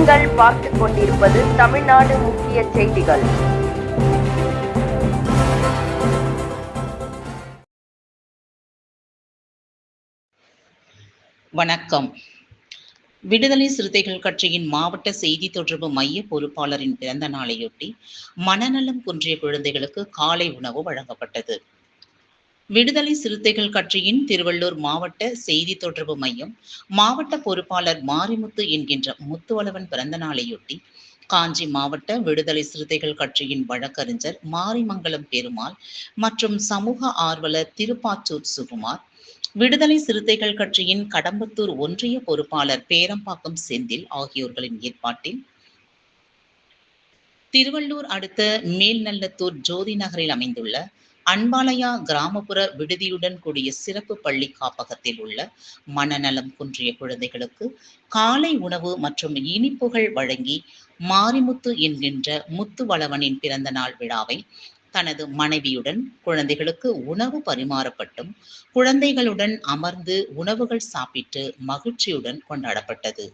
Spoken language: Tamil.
நீங்கள் பார்த்துக் கொண்டிருப்பது தமிழ்நாடு முக்கிய செய்திகள். வணக்கம். விடுதலை சிறுத்தைகள் கட்சியின் மாவட்ட செய்தி தொடர்பு மைய பொறுப்பாளரின் பிறந்த நாளையொட்டி மனநலம் குன்றிய குழந்தைகளுக்கு காலை உணவு வழங்கப்பட்டது. விடுதலை சிறுத்தைகள் கட்சியின் திருவள்ளூர் மாவட்ட செய்தி தொடர்பு மையம் மாவட்ட பொறுப்பாளர் மாரிமுத்து என்கின்ற முத்துவளவன் பிறந்த நாளையொட்டி காஞ்சி மாவட்ட விடுதலை சிறுத்தைகள் கட்சியின் வழக்கறிஞர் மாரிமங்கலம் பெருமாள் மற்றும் சமூக ஆர்வலர் திருப்பாச்சூர் சுகுமார், விடுதலை சிறுத்தைகள் கட்சியின் கடம்பத்தூர் ஒன்றிய பொறுப்பாளர் பேரம்பாக்கம் செந்தில் ஆகியோர்களின் ஏற்பாட்டில் திருவள்ளூர் அடுத்த மேல்நல்லத்தூர் ஜோதி நகரில் அமைந்துள்ள அன்பாலயா கிராமப்புற விடுதியுடன் கூடிய சிறப்பு பள்ளி காப்பகத்தில் உள்ள மனநலம் குன்றிய குழந்தைகளுக்கு காலை உணவு மற்றும் இனிப்புகள் வழங்கி மாரிமுத்து என்கின்ற முத்துவளவனின் பிறந்த நாள் விழாவை தனது மனைவியுடன் குழந்தைகளுக்கு உணவு பரிமாறப்பட்டும் குழந்தைகளுடன் அமர்ந்து உணவுகள் சாப்பிட்டு மகிழ்ச்சியுடன் கொண்டாடப்பட்டது.